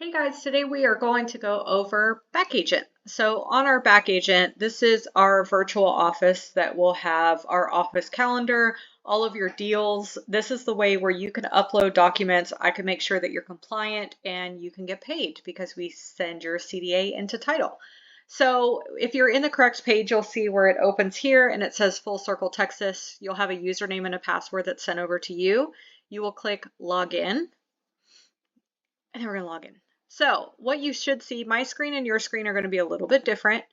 Hey guys, today we are going to go over Backagent. So on our Backagent, this is our virtual office that will have our office calendar, all of your deals. This is the way where you can upload documents. I can make sure that you're compliant and you can get paid because we send your CDA into title. So if you're in the correct page, you'll see where it opens here and it says Full Circle Texas. You'll have a username and a password that's sent over to you. You will click Login. And then we're going to log in. So what you should see, my screen and your screen are going to be a little bit different,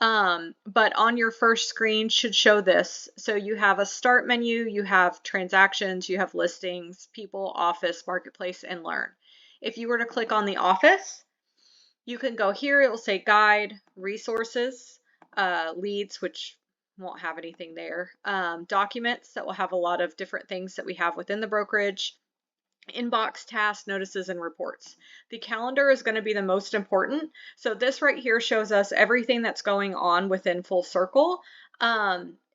but on your first screen should show this. So you have a start menu, you have transactions, you have listings, people, office, marketplace, and learn. If you were to click on the office, you can go here. It will say guide, resources, leads, which won't have anything there, documents that will have a lot of different things that we have within the brokerage, inbox, tasks, notices, and reports. The calendar is going to be the most important. So this right here shows us everything that's going on within Full Circle.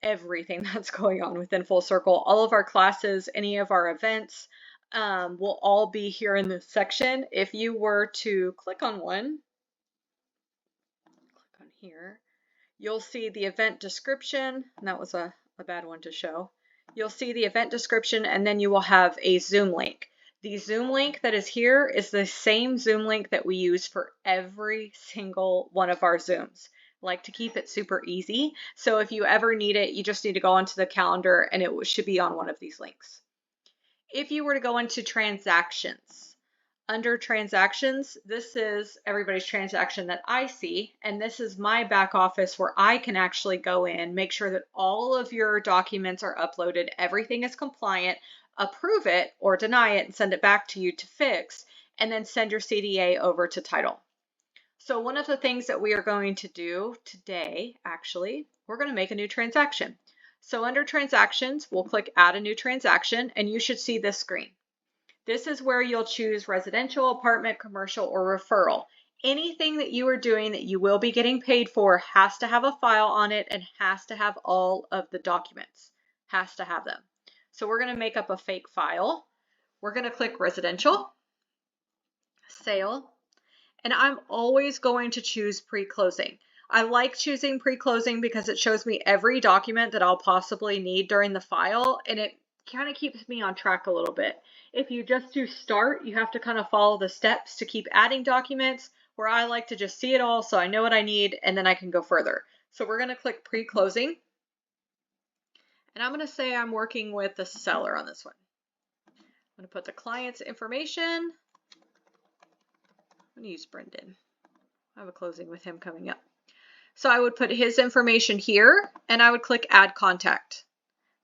Everything that's going on within Full Circle, all of our classes, any of our events will all be here in this section. If you were to click on one, click on here, you'll see the event description, and that was a bad one to show. You'll see the event description, and then you will have a Zoom link. The Zoom link that is here is the same Zoom link that we use for every single one of our Zooms. I like to keep it super easy. So if you ever need it, you just need to go onto the calendar and it should be on one of these links. If you were to go into transactions, under transactions, this is everybody's transaction that I see, and this is my back office where I can actually go in, make sure that all of your documents are uploaded, everything is compliant, approve it or deny it and send it back to you to fix, and then send your CDA over to title. So one of the things that we are going to do today, actually, we're going to make a new transaction. So under transactions, we'll click add a new transaction, and you should see this screen. This is where you'll choose residential, apartment, commercial, or referral. Anything that you are doing that you will be getting paid for has to have a file on it and has to have all of the documents, has to have them. So we're going to make up a fake file. We're going to click residential, sale, and I'm always going to choose pre-closing. I like choosing pre-closing because it shows me every document that I'll possibly need during the file, and it kind of keeps me on track a little bit. If you just do start, you have to kind of follow the steps to keep adding documents, where I like to just see it all so I know what I need and then I can go further. So we're going to click pre-closing, and I'm going to say I'm working with the seller on this one. I'm going to put the client's information. I'm going to use Brendan. I have a closing with him coming up. So I would put his information here and I would click add contact.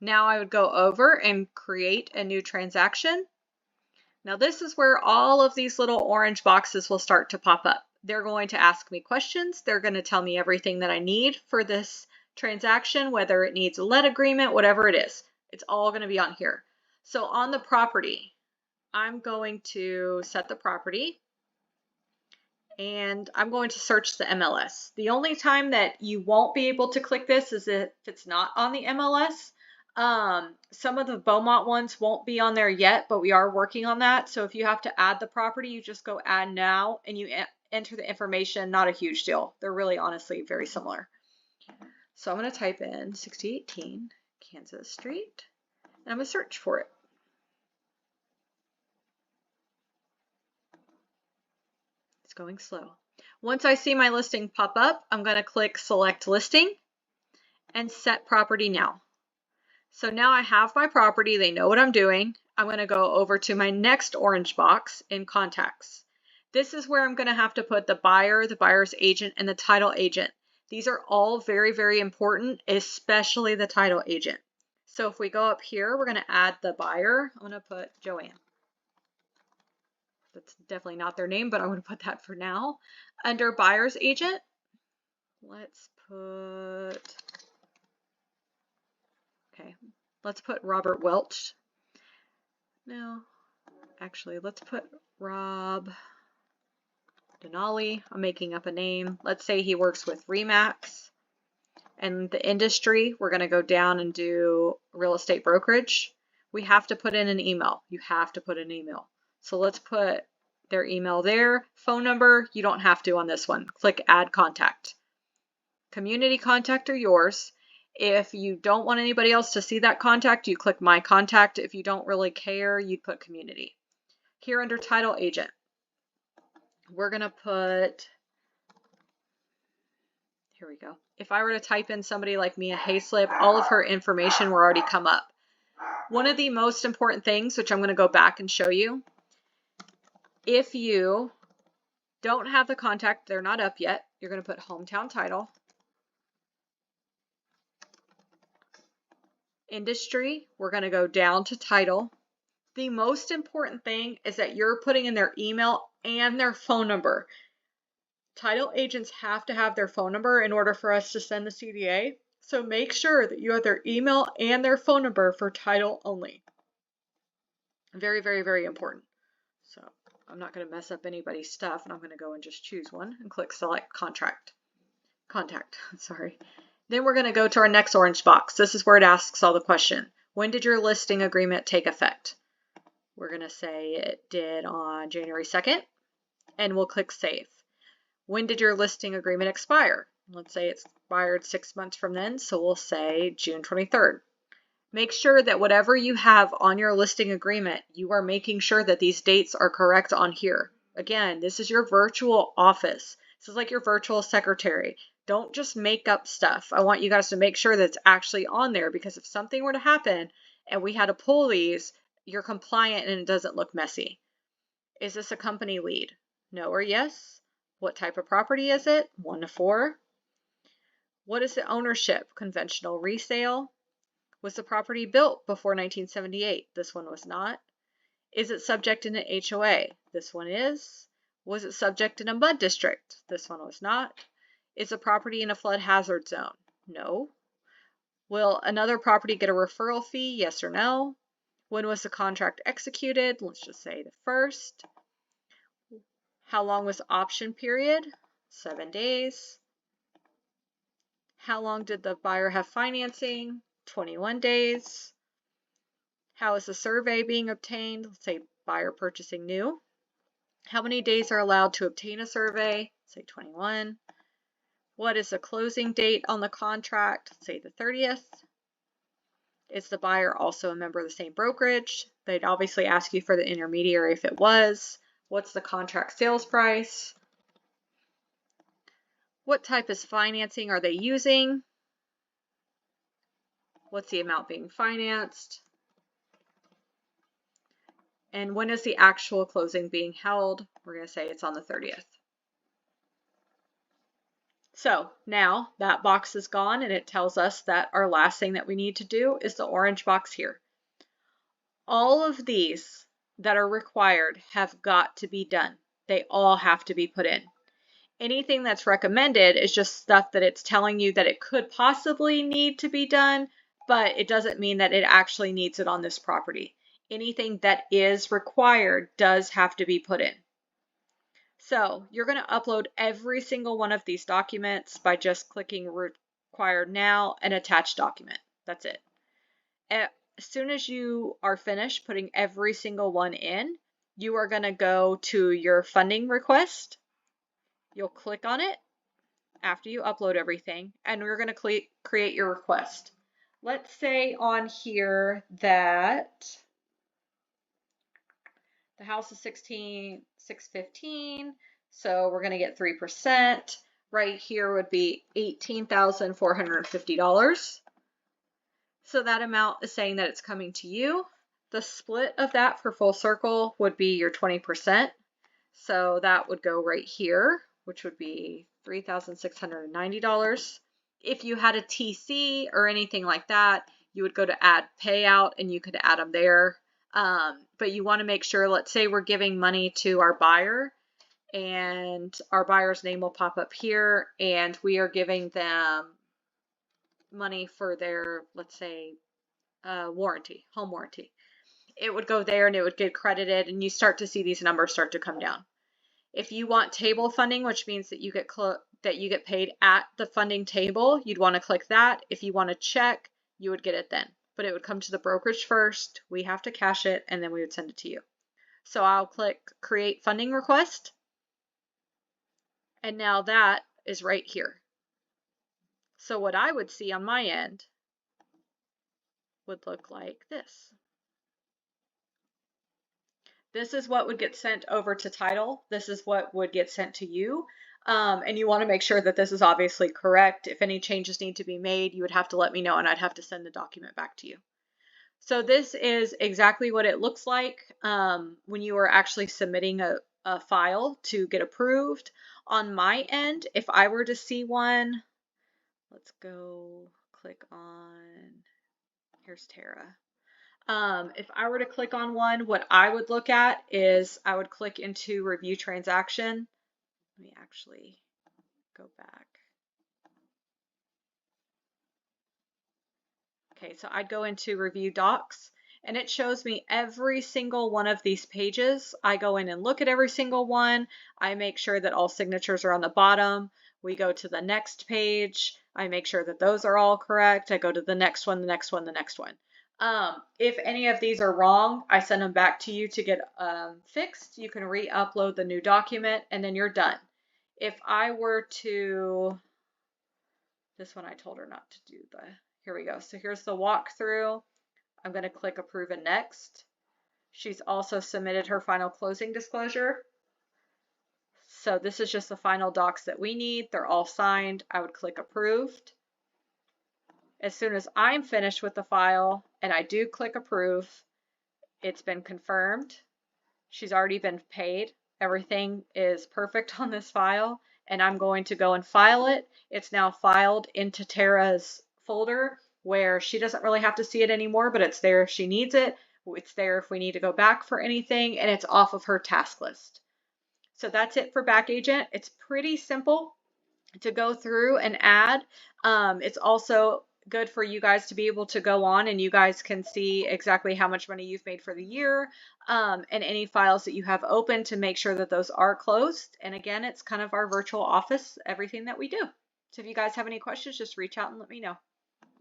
Now I would go over and create a new transaction. Now this is where all of these little orange boxes will start to pop up. They're going to ask me questions. They're going to tell me everything that I need for this transaction, whether it needs a lead agreement, whatever it is. It's all going to be on here. So on the property, I'm going to set the property and I'm going to search the MLS. The only time that you won't be able to click this is if it's not on the MLS. Some of the Beaumont ones won't be on there yet, but we are working on that. So if you have to add the property, you just go add now and you enter the information. Not a huge deal. They're really honestly very similar. So I'm going to type in 6018 Kansas Street and I'm going to search for it. It's going slow. Once I see my listing pop up, I'm going to click select listing and set property now. So now I have my property. They know what I'm doing. I'm going to go over to my next orange box in contacts. This is where I'm going to have to put the buyer, the buyer's agent, and the title agent. These are all very, very important, especially the title agent. So if we go up here, we're going to add the buyer. I'm going to put Joanne. That's definitely not their name, but I'm going to put that for now. Under buyer's agent, let's put Robert Welch. No, actually, let's put Rob Denali. I'm making up a name. Let's say he works with Remax. And the industry, we're going to go down and do real estate brokerage. We have to put in an email. You have to put an email. So let's put their email there. Phone number, you don't have to on this one. Click Add Contact. Community contact are yours. If you don't want anybody else to see that contact, you click My Contact. If you don't really care, you'd put Community. Here under Title Agent, we're going to put, here we go. If I were to type in somebody like Mia Hayslip, all of her information will already come up. One of the most important things, which I'm going to go back and show you, if you don't have the contact, they're not up yet, you're going to put Hometown Title. Industry, we're going to go down to Title. The most important thing is that you're putting in their email and their phone number. Title agents have to have their phone number in order for us to send the CDA. So make sure that you have their email and their phone number for title only. Very, very, very important. So I'm not going to mess up anybody's stuff, and I'm going to go and just choose one and click Select Contact. Sorry. Then we're going to go to our next orange box. This is where it asks all the question. When did your listing agreement take effect? We're going to say it did on January 2nd, and we'll click Save. When did your listing agreement expire? Let's say it expired 6 months from then, so we'll say June 23rd. Make sure that whatever you have on your listing agreement, you are making sure that these dates are correct on here. Again, this is your virtual office. This is like your virtual secretary. Don't just make up stuff. I want you guys to make sure that it's actually on there, because if something were to happen and we had to pull these, you're compliant and it doesn't look messy. Is this a company lead? No or yes? What type of property is it? 1 to 4. What is the ownership? Conventional resale. Was the property built before 1978? This one was not. Is it subject in an HOA? This one is. Was it subject in a mud district? This one was not. Is the property in a flood hazard zone? No. Will another property get a referral fee? Yes or no? When was the contract executed? Let's just say the 1st. How long was the option period? 7 days. How long did the buyer have financing? 21 days. How is the survey being obtained? Let's say buyer purchasing new. How many days are allowed to obtain a survey? Say 21. What is the closing date on the contract? Say the 30th. Is the buyer also a member of the same brokerage? They'd obviously ask you for the intermediary if it was. What's the contract sales price? What type of financing are they using? What's the amount being financed? And when is the actual closing being held? We're going to say it's on the 30th. So now that box is gone, and it tells us that our last thing that we need to do is the orange box here. All of these that are required have got to be done. They all have to be put in. Anything that's recommended is just stuff that it's telling you that it could possibly need to be done, but it doesn't mean that it actually needs it on this property. Anything that is required does have to be put in. So you're going to upload every single one of these documents by just clicking Required Now and Attach Document. That's it. As soon as you are finished putting every single one in, you are going to go to your funding request. You'll click on it after you upload everything, and we're going to create your request. Let's say on here that the house is $16,615, so we're going to get 3%. Right here would be $18,450. So that amount is saying that it's coming to you. The split of that for full circle would be your 20%. So that would go right here, which would be $3,690. If you had a TC or anything like that, you would go to add payout and you could add them there. But you want to make sure, let's say we're giving money to our buyer, and our buyer's name will pop up here, and we are giving them money for their, let's say, warranty, home warranty. It would go there and it would get credited, and you start to see these numbers start to come down. If you want table funding, which means that you get paid at the funding table, you'd want to click that. If you want to check, you would get it then. But it would come to the brokerage first. We have to cash it, and then we would send it to you. So I'll click Create Funding Request. And now that is right here. So what I would see on my end would look like this. This is what would get sent over to title. This is what would get sent to you. And you want to make sure that this is obviously correct. If any changes need to be made, you would have to let me know and I'd have to send the document back to you. So this is exactly what it looks like when you are actually submitting a file to get approved. On my end, if I were to see one, let's go click on, here's Tara. If I were to click on one, what I would look at is I would click into review transaction. Let me actually go back. Okay, so I'd go into review docs and it shows me every single one of these pages. I go in and look at every single one. I make sure that all signatures are on the bottom. We go to the next page. I make sure that those are all correct. I go to the next one, the next one, the next one. If any of these are wrong, I send them back to you to get fixed. You can re-upload the new document and then you're done. If I were to, this one I told her not to do the, here we go. So here's the walkthrough. I'm going to click Approve and Next. She's also submitted her final closing disclosure. So this is just the final docs that we need. They're all signed. I would click Approved. As soon as I'm finished with the file and I do click Approve, it's been confirmed. She's already been paid. Everything is perfect on this file, and I'm going to go and file it. It's now filed into Tara's folder where she doesn't really have to see it anymore, but it's there if she needs it. It's there if we need to go back for anything, and it's off of her task list. So that's it for Backagent. It's pretty simple to go through and add. It's also good for you guys to be able to go on and you guys can see exactly how much money you've made for the year and any files that you have open to make sure that those are closed. And again, it's kind of our virtual office, everything that we do. So if you guys have any questions, just reach out and let me know.